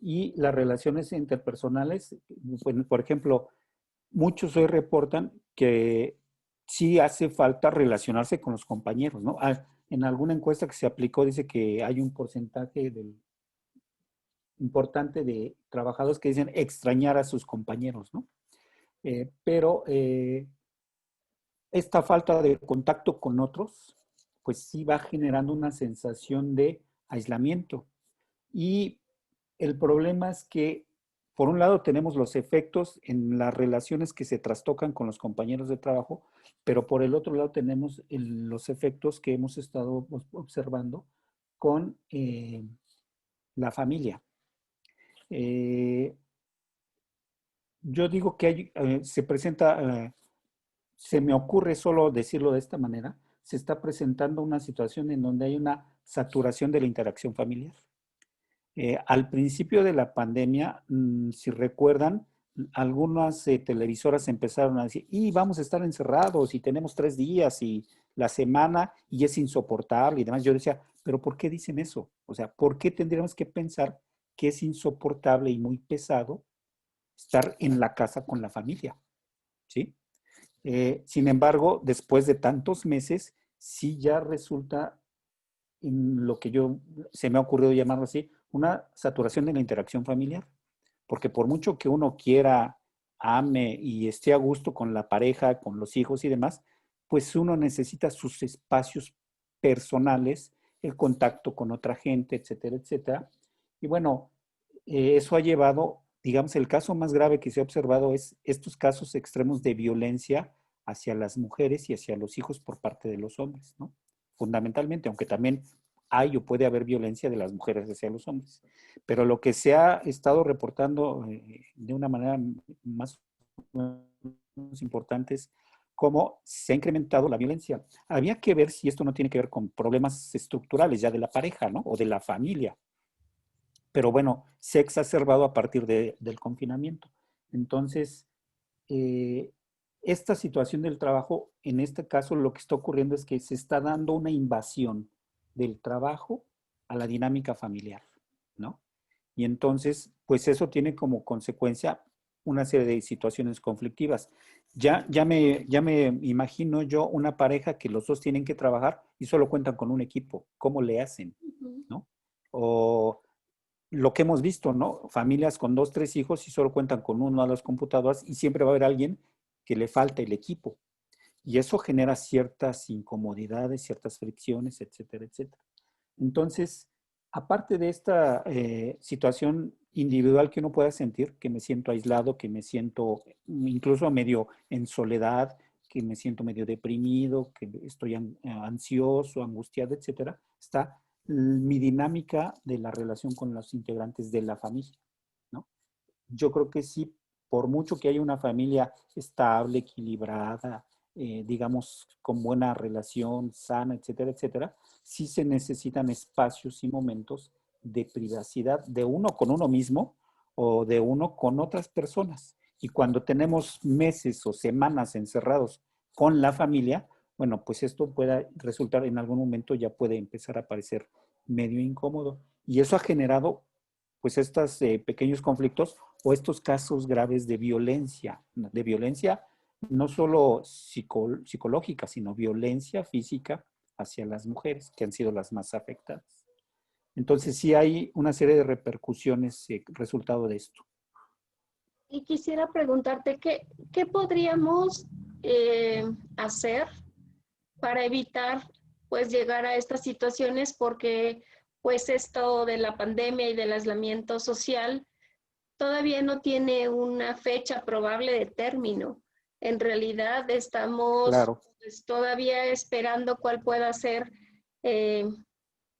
Speaker 2: Y las relaciones interpersonales, bueno, por ejemplo, muchos hoy reportan que sí hace falta relacionarse con los compañeros, ¿no? En alguna encuesta que se aplicó dice que hay un porcentaje importante de trabajadores que dicen extrañar a sus compañeros, ¿no? Pero esta falta de contacto con otros, pues sí va generando una sensación de aislamiento. Y el problema es que, por un lado, tenemos los efectos en las relaciones que se trastocan con los compañeros de trabajo, pero por el otro lado tenemos los efectos que hemos estado observando con la familia. Eh, yo digo que se presenta, se me ocurre solo decirlo de esta manera, se está presentando una situación en donde hay una saturación de la interacción familiar. Al principio de la pandemia, si recuerdan, algunas televisoras empezaron a decir, y vamos a estar encerrados y tenemos 3 días y la semana y es insoportable y demás. Yo decía, pero ¿por qué dicen eso? O sea, ¿por qué tendríamos que pensar que es insoportable y muy pesado estar en la casa con la familia? ¿Sí? Sin embargo, después de tantos meses, sí ya resulta en lo que se me ha ocurrido llamarlo así, una saturación de la interacción familiar. Porque por mucho que uno quiera, ame y esté a gusto con la pareja, con los hijos y demás, pues uno necesita sus espacios personales, el contacto con otra gente, etcétera, etcétera. Y bueno, eso ha llevado, digamos, el caso más grave que se ha observado es estos casos extremos de violencia hacia las mujeres y hacia los hijos por parte de los hombres, ¿no? Fundamentalmente, aunque también hay o puede haber violencia de las mujeres hacia los hombres. Pero lo que se ha estado reportando de una manera más importante es cómo se ha incrementado la violencia. Había que ver si esto no tiene que ver con problemas estructurales ya de la pareja, ¿no? O de la familia. Pero bueno, se ha exacerbado a partir del confinamiento. Entonces, eh, esta situación del trabajo, en este caso, lo que está ocurriendo es que se está dando una invasión del trabajo a la dinámica familiar, ¿no? Y entonces, pues eso tiene como consecuencia una serie de situaciones conflictivas. Ya me imagino yo una pareja que los dos tienen que trabajar y solo cuentan con un equipo. ¿Cómo le hacen? ¿No? O lo que hemos visto, ¿no? Familias con 2, 3 hijos y solo cuentan con uno a las computadoras y siempre va a haber alguien que le falta el equipo. Y eso genera ciertas incomodidades, ciertas fricciones, etcétera, etcétera. Entonces, aparte de esta situación individual que uno pueda sentir, que me siento aislado, que me siento incluso medio en soledad, que me siento medio deprimido, que estoy ansioso, angustiado, etcétera, está mi dinámica de la relación con los integrantes de la familia, ¿no? Yo creo que sí, por mucho que haya una familia estable, equilibrada, digamos, con buena relación, sana, etcétera, etcétera, sí se necesitan espacios y momentos de privacidad de uno con uno mismo o de uno con otras personas. Y cuando tenemos meses o semanas encerrados con la familia, bueno, pues esto puede resultar en algún momento, ya puede empezar a parecer medio incómodo. Y eso ha generado pues estos pequeños conflictos o estos casos graves de violencia no solo psicológica, sino violencia física hacia las mujeres, que han sido las más afectadas. Entonces sí hay una serie de repercusiones resultado de esto.
Speaker 1: Y quisiera preguntarte, ¿qué podríamos hacer para evitar pues llegar a estas situaciones? Porque pues esto de la pandemia y del aislamiento social todavía no tiene una fecha probable de término. En realidad estamos
Speaker 2: Claro.
Speaker 1: pues, todavía esperando cuál pueda ser eh,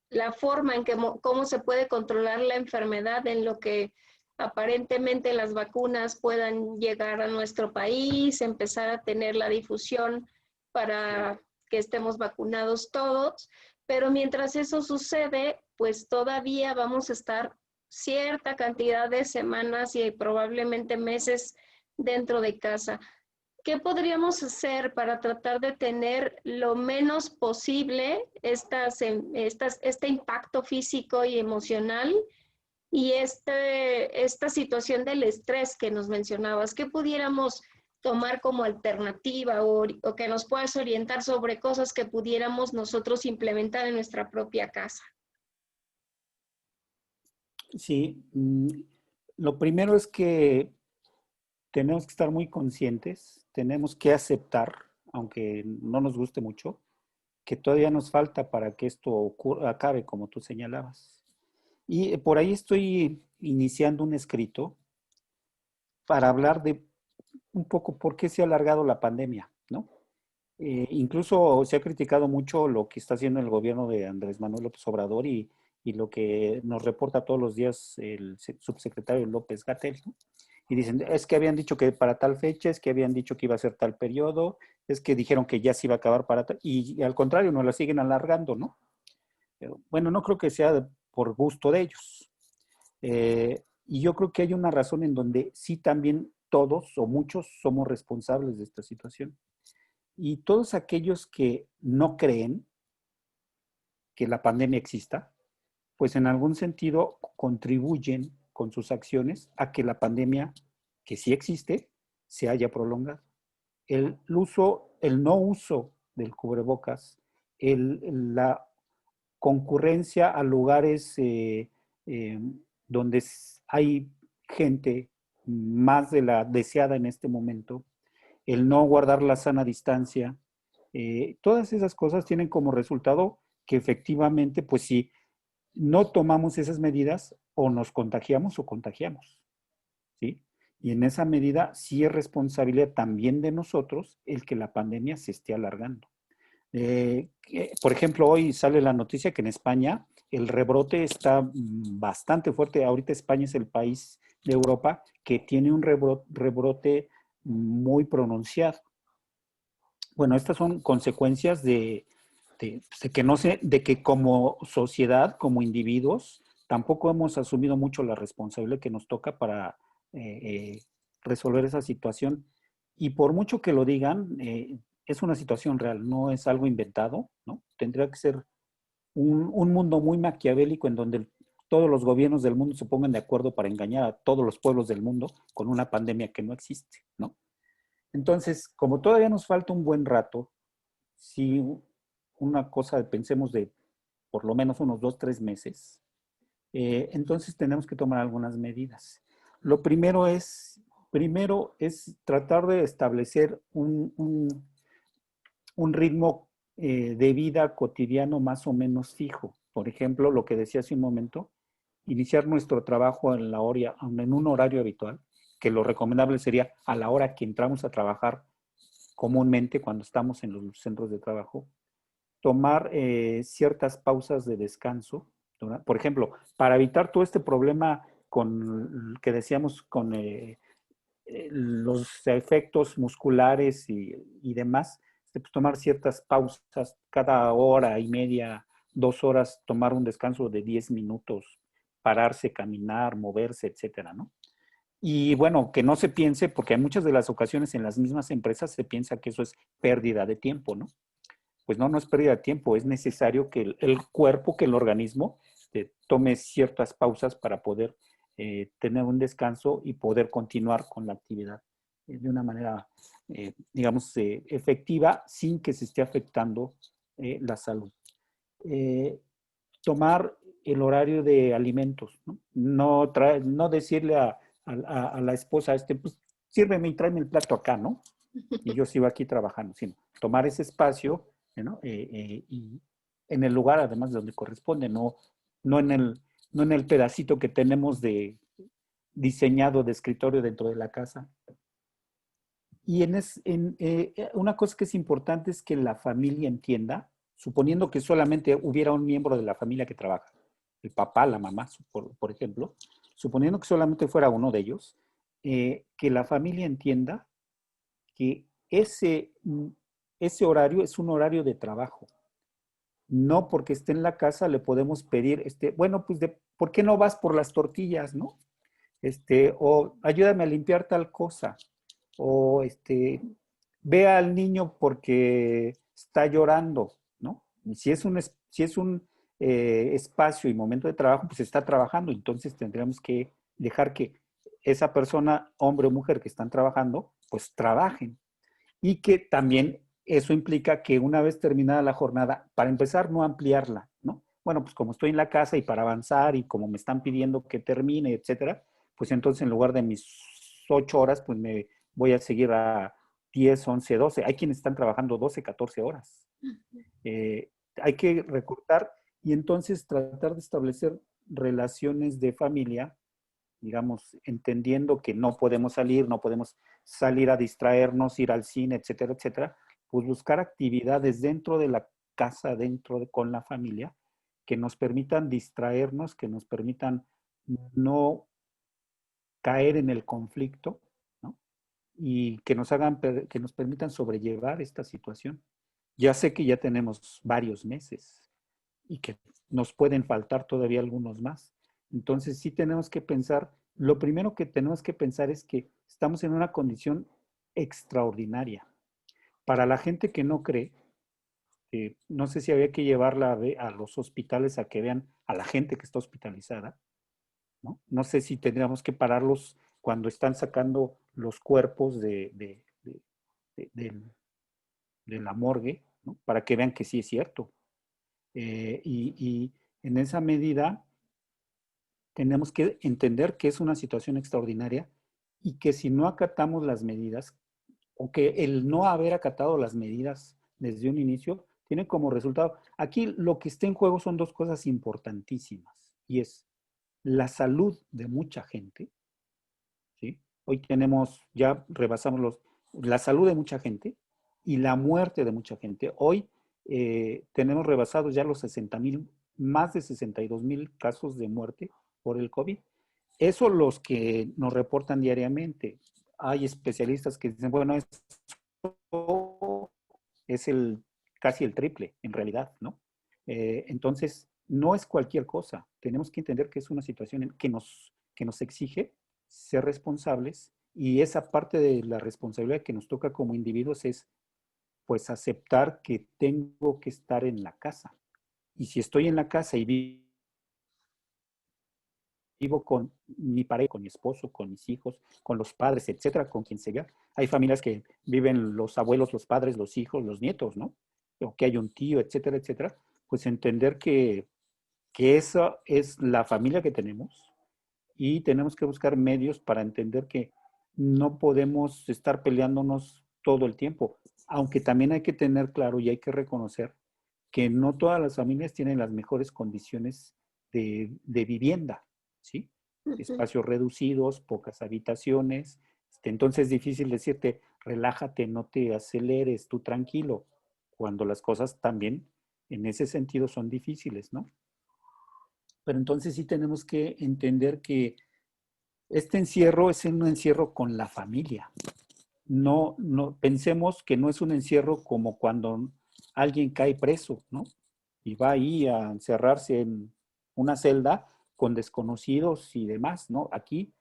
Speaker 1: la forma en que cómo se puede controlar la enfermedad en lo que aparentemente las vacunas puedan llegar a nuestro país, empezar a tener la difusión para que estemos vacunados todos, pero mientras eso sucede, pues todavía vamos a estar cierta cantidad de semanas y probablemente meses dentro de casa. ¿Qué podríamos hacer para tratar de tener lo menos posible este impacto físico y emocional y esta situación del estrés que nos mencionabas? ¿Qué pudiéramos tomar como alternativa o que nos puedas orientar sobre cosas que pudiéramos nosotros implementar en nuestra propia casa?
Speaker 2: Sí, lo primero es que tenemos que estar muy conscientes, tenemos que aceptar, aunque no nos guste mucho, que todavía nos falta para que esto acabe, como tú señalabas. Y por ahí estoy iniciando un escrito para hablar de un poco por qué se ha alargado la pandemia, ¿no? Incluso se ha criticado mucho lo que está haciendo el gobierno de Andrés Manuel López Obrador y lo que nos reporta todos los días el subsecretario López Gatell, ¿no? Y dicen, es que habían dicho que para tal fecha, es que habían dicho que iba a ser tal periodo, es que dijeron que ya se iba a acabar para tal, y al contrario, nos la siguen alargando, ¿no? Pero, bueno, no creo que sea por gusto de ellos. Y yo creo que hay una razón en donde sí también todos o muchos somos responsables de esta situación. Y todos aquellos que no creen que la pandemia exista, pues en algún sentido contribuyen con sus acciones a que la pandemia, que sí existe, se haya prolongado. El no uso del cubrebocas, la concurrencia a lugares eh, donde hay gente más de la deseada en este momento, el no guardar la sana distancia, todas esas cosas tienen como resultado que efectivamente, pues si no tomamos esas medidas, o nos contagiamos o contagiamos, ¿sí? Y en esa medida sí es responsabilidad también de nosotros el que la pandemia se esté alargando. Por ejemplo, hoy sale la noticia que en España el rebrote está bastante fuerte. Ahorita España es el país de Europa que tiene un rebrote muy pronunciado. Bueno, estas son consecuencias de que no sé, de que como sociedad, como individuos, tampoco hemos asumido mucho la responsabilidad que nos toca para eh, eh, resolver esa situación. Y por mucho que lo digan, es una situación real, no es algo inventado, ¿no? Tendría que ser un mundo muy maquiavélico en donde todos los gobiernos del mundo se pongan de acuerdo para engañar a todos los pueblos del mundo con una pandemia que no existe, ¿no? Entonces, como todavía nos falta un buen rato, si una cosa, pensemos de por lo menos unos 2, 3 meses, entonces tenemos que tomar algunas medidas. Lo primero es tratar de establecer un ritmo de vida cotidiano más o menos fijo. Por ejemplo, lo que decía hace un momento, iniciar nuestro trabajo en un horario habitual, que lo recomendable sería a la hora que entramos a trabajar comúnmente cuando estamos en los centros de trabajo, tomar ciertas pausas de descanso, ¿verdad? Por ejemplo, para evitar todo este problema que decíamos con los efectos musculares y demás, pues tomar ciertas pausas cada hora y media, 2 horas, tomar un descanso de 10 minutos, pararse, caminar, moverse, etcétera, ¿no? Y bueno, que no se piense, porque hay muchas de las ocasiones en las mismas empresas se piensa que eso es pérdida de tiempo, ¿no? Pues no, no es pérdida de tiempo, es necesario que el cuerpo, que el organismo tome ciertas pausas para poder tener un descanso y poder continuar con la actividad de una manera, digamos, efectiva sin que se esté afectando la salud. Eh, Tomar el horario de alimentos, ¿no? No decirle a la esposa, pues sírveme y tráeme el plato acá, ¿no? Y yo sigo aquí trabajando, sino tomar ese espacio, ¿no? Y en el lugar además de donde corresponde, no, no en el pedacito que tenemos diseñado de escritorio dentro de la casa. Y una cosa que es importante es que la familia entienda, suponiendo que solamente hubiera un miembro de la familia que trabaja, el papá, la mamá, por ejemplo, suponiendo que solamente fuera uno de ellos, que la familia entienda que ese horario es un horario de trabajo. No porque esté en la casa le podemos pedir, bueno, pues, ¿por qué no vas por las tortillas, no? O ayúdame a limpiar tal cosa. O ve al niño porque está llorando, ¿no? Y si es un espacio y momento de trabajo, pues está trabajando. Entonces tendríamos que dejar que esa persona, hombre o mujer que están trabajando, pues trabajen. Y que también eso implica que una vez terminada la jornada, para empezar, no ampliarla, ¿no? Bueno, pues como estoy en la casa y para avanzar y como me están pidiendo que termine, etcétera, pues entonces en lugar de mis 8 horas, pues me voy a seguir a 10, 11, 12. Hay quienes están trabajando 12, 14 horas. Hay que recortar y entonces tratar de establecer relaciones de familia, digamos, entendiendo que no podemos salir a distraernos, ir al cine, etcétera, etcétera, pues buscar actividades dentro de la casa, con la familia, que nos permitan distraernos, que nos permitan no caer en el conflicto, ¿no? Y que nos permitan sobrellevar esta situación. Ya sé que ya tenemos varios meses y que nos pueden faltar todavía algunos más. Entonces sí tenemos que pensar, lo primero que tenemos que pensar es que estamos en una condición extraordinaria. Para la gente que no cree, no sé si había que llevarla a los hospitales a que vean a la gente que está hospitalizada, ¿no? No sé si tendríamos que pararlos cuando están sacando los cuerpos de de la morgue, ¿no? Para que vean que sí es cierto. Y en esa medida tenemos que entender que es una situación extraordinaria y que si no acatamos las medidas, o que el no haber acatado las medidas desde un inicio, tiene como resultado, aquí lo que está en juego son dos cosas importantísimas, y es la salud de mucha gente, ¿sí? Hoy ya rebasamos la salud de mucha gente y la muerte de mucha gente. Hoy tenemos rebasados ya los 60,000, más de 62,000 casos de muerte por el COVID. Eso los que nos reportan diariamente. Hay especialistas que dicen, bueno, eso es casi el triple en realidad, ¿no? Entonces, no es cualquier cosa. Tenemos que entender que es una situación que nos exige ser responsables, y esa parte de la responsabilidad que nos toca como individuos es pues aceptar que tengo que estar en la casa. Y si estoy en la casa y vivo con mi pareja, con mi esposo, con mis hijos, con los padres, etcétera, con quien sea. Hay familias que viven los abuelos, los padres, los hijos, los nietos, ¿no? O que hay un tío, etcétera, etcétera. Pues entender que esa es la familia que tenemos, y tenemos que buscar medios para entender que no podemos estar peleándonos todo el tiempo, aunque también hay que tener claro y hay que reconocer que no todas las familias tienen las mejores condiciones de vivienda. ¿sí?
Speaker 1: Ujú.
Speaker 2: Espacios reducidos, pocas habitaciones. Entonces es difícil decirte, relájate, no te aceleres, tú tranquilo, cuando las cosas también en ese sentido son difíciles, ¿no? Pero entonces sí tenemos que entender que este encierro es un encierro con la familia. No, no, pensemos que no es un encierro como cuando alguien cae preso, ¿no? Y va ahí a encerrarse en una celda con desconocidos y demás, ¿no? Aquí,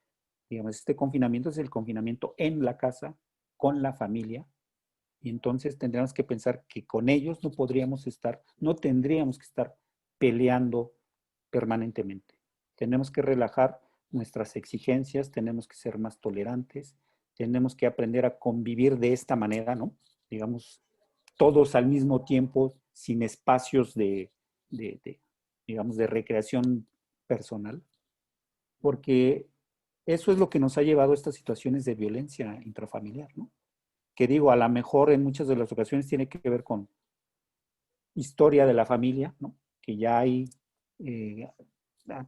Speaker 2: digamos, este confinamiento es el confinamiento en la casa, con la familia, y entonces tendríamos que pensar que con ellos no podríamos estar, no tendríamos que estar peleando permanentemente. Tenemos que relajar nuestras exigencias, tenemos que ser más tolerantes, tenemos que aprender a convivir de esta manera, ¿no? Digamos, todos al mismo tiempo, sin espacios de digamos, de recreación personal, porque eso es lo que nos ha llevado a estas situaciones de violencia intrafamiliar, ¿no? Que digo, a lo mejor en muchas de las ocasiones tiene que ver con historia de la familia, ¿no? Que ya hay, eh,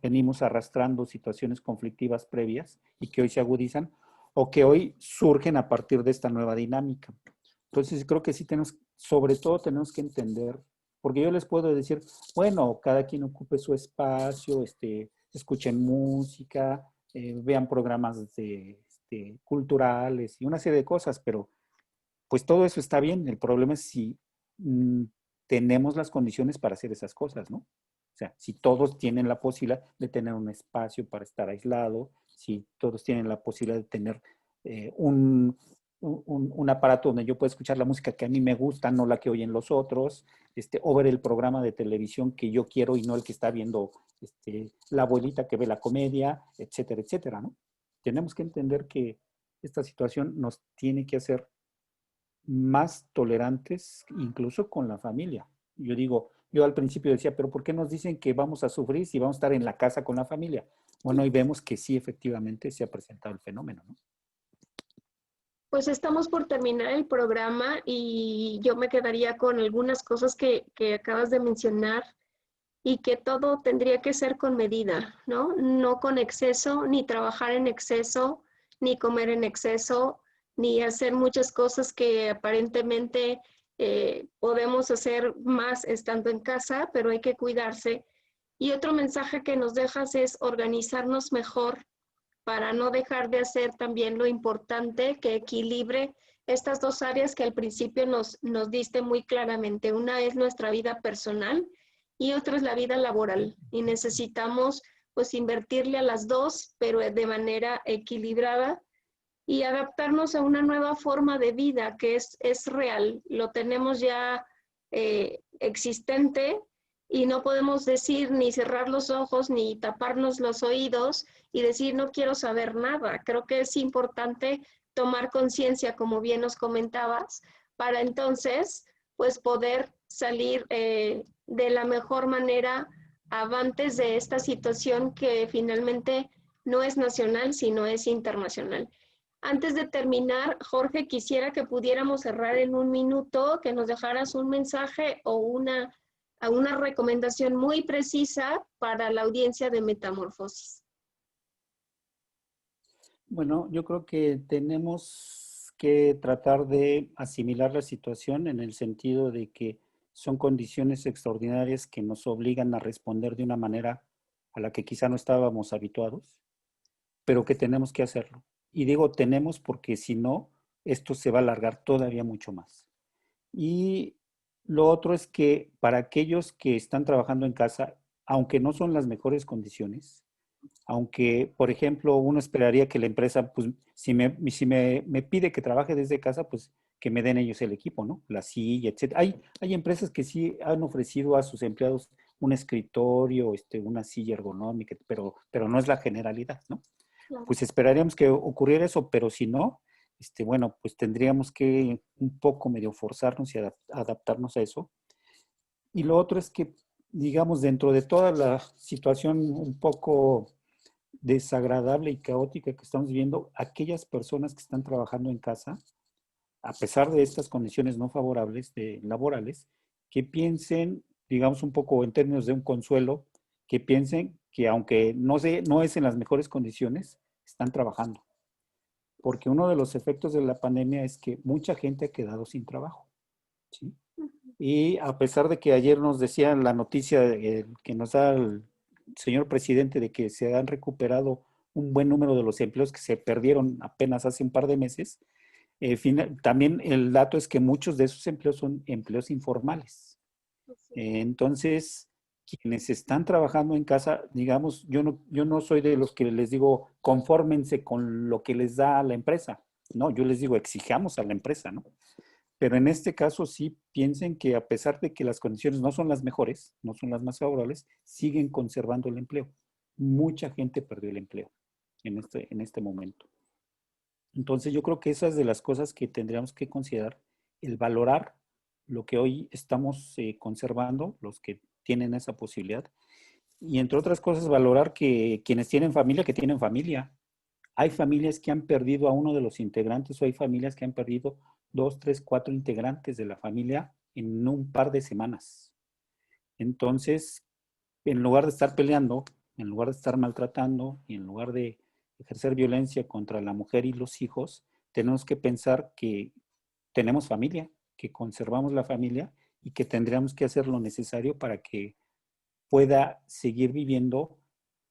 Speaker 2: venimos arrastrando situaciones conflictivas previas y que hoy se agudizan o que hoy surgen a partir de esta nueva dinámica. Entonces creo que sí tenemos, sobre todo tenemos que entender, porque yo les puedo decir, bueno, cada quien ocupe su espacio, escuchen música, vean programas culturales y una serie de cosas, pero pues todo eso está bien. El problema es si mm, tenemos las condiciones para hacer esas cosas, ¿no? O sea, si todos tienen la posibilidad de tener un espacio para estar aislado, si todos tienen la posibilidad de tener un aparato donde yo pueda escuchar la música que a mí me gusta, no la que oyen los otros, o ver el programa de televisión que yo quiero y no el que está viendo la abuelita que ve la comedia, etcétera, etcétera, ¿no? Tenemos que entender que esta situación nos tiene que hacer más tolerantes incluso con la familia. Yo digo, yo al principio decía, pero ¿por qué nos dicen que vamos a sufrir si vamos a estar en la casa con la familia? Bueno, y vemos que sí, efectivamente, se ha presentado el fenómeno, ¿no?
Speaker 1: Pues estamos por terminar el programa y yo me quedaría con algunas cosas que acabas de mencionar y que todo tendría que ser con medida, ¿no? No con exceso, ni trabajar en exceso, ni comer en exceso, ni hacer muchas cosas que aparentemente podemos hacer más estando en casa, pero hay que cuidarse. Y otro mensaje que nos dejas es organizarnos mejor para no dejar de hacer también lo importante que equilibre estas dos áreas que al principio nos diste muy claramente. Una es nuestra vida personal y otra es la vida laboral. Y necesitamos pues invertirle a las dos, pero de manera equilibrada y adaptarnos a una nueva forma de vida que es real. Lo tenemos ya existente y no podemos decir ni cerrar los ojos ni taparnos los oídos y decir no quiero saber nada. Creo que es importante tomar conciencia, como bien nos comentabas, para entonces pues poder salir de la mejor manera avantes de esta situación que finalmente no es nacional, sino es internacional. Antes de terminar, Jorge, quisiera que pudiéramos cerrar en un minuto, que nos dejaras un mensaje o una recomendación muy precisa para la audiencia de Metamorfosis.
Speaker 2: Bueno, yo creo que tenemos que tratar de asimilar la situación en el sentido de que son condiciones extraordinarias que nos obligan a responder de una manera a la que quizá no estábamos habituados, pero que tenemos que hacerlo. Y digo tenemos porque si no, esto se va a alargar todavía mucho más. Y lo otro es que para aquellos que están trabajando en casa, aunque no son las mejores condiciones, aunque, por ejemplo, uno esperaría que la empresa, pues, si me pide que trabaje desde casa, pues que me den ellos el equipo, ¿no? La silla, etcétera. Hay empresas que sí han ofrecido a sus empleados un escritorio, una silla ergonómica, pero no es la generalidad, ¿no?
Speaker 1: Claro.
Speaker 2: Pues esperaríamos que ocurriera eso, pero si no, bueno, pues tendríamos que un poco medio forzarnos y adaptarnos a eso. Y lo otro es que, digamos, dentro de toda la situación un poco desagradable y caótica que estamos viendo, aquellas personas que están trabajando en casa, a pesar de estas condiciones no favorables laborales, que piensen, digamos, un poco en términos de un consuelo, que piensen que aunque no es en las mejores condiciones, están trabajando. Porque uno de los efectos de la pandemia es que mucha gente ha quedado sin trabajo, ¿sí? Y a pesar de que ayer nos decían la noticia que nos da el señor presidente de que se han recuperado un buen número de los empleos que se perdieron apenas hace un par de meses, también el dato es que muchos de esos empleos son empleos informales. Entonces, quienes están trabajando en casa, digamos, yo no soy de los que les digo, confórmense con lo que les da la empresa. No, yo les digo, exijamos a la empresa, ¿no? Pero en este caso sí piensen que a pesar de que las condiciones no son las mejores, no son las más favorables, siguen conservando el empleo. Mucha gente perdió el empleo en este momento. Entonces yo creo que esas de las cosas que tendríamos que considerar, el valorar lo que hoy estamos conservando, los que tienen esa posibilidad, y entre otras cosas valorar que quienes tienen familia, que tienen familia. Hay familias que han perdido a uno de los integrantes o hay familias que han perdido 2, 3, 4 integrantes de la familia en un par de semanas. Entonces, en lugar de estar peleando, en lugar de estar maltratando y en lugar de ejercer violencia contra la mujer y los hijos, tenemos que pensar que tenemos familia, que conservamos la familia y que tendríamos que hacer lo necesario para que pueda seguir viviendo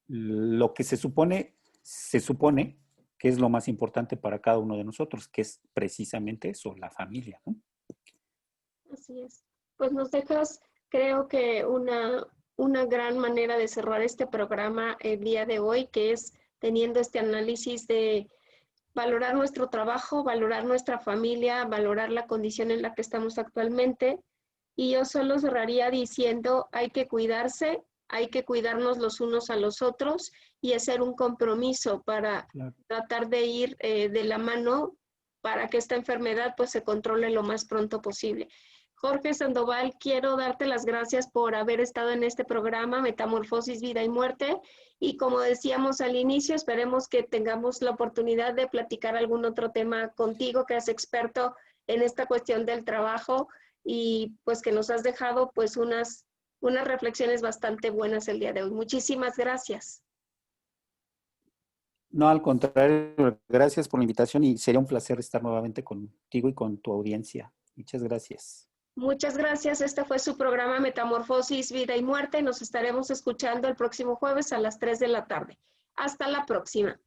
Speaker 2: lo que se supone que es lo más importante para cada uno de nosotros, que es precisamente eso, la familia, ¿no?
Speaker 1: Así es. Pues nos dejas, creo que una gran manera de cerrar este programa el día de hoy, que es teniendo este análisis de valorar nuestro trabajo, valorar nuestra familia, valorar la condición en la que estamos actualmente. Y yo solo cerraría diciendo, hay que cuidarse, hay que cuidarnos los unos a los otros y hacer un compromiso para tratar de ir de la mano para que esta enfermedad pues se controle lo más pronto posible. Jorge Sandoval, quiero darte las gracias por haber estado en este programa Metamorfosis, Vida y Muerte. Y como decíamos al inicio, esperemos que tengamos la oportunidad de platicar algún otro tema contigo, que eres experto en esta cuestión del trabajo y pues que nos has dejado pues unas reflexiones bastante buenas el día de hoy. Muchísimas gracias.
Speaker 2: No, al contrario, gracias por la invitación y sería un placer estar nuevamente contigo y con tu audiencia. Muchas gracias.
Speaker 1: Muchas gracias. Este fue su programa Metamorfosis, Vida y Muerte. Nos estaremos escuchando el próximo jueves a las 3 de la tarde. Hasta la próxima.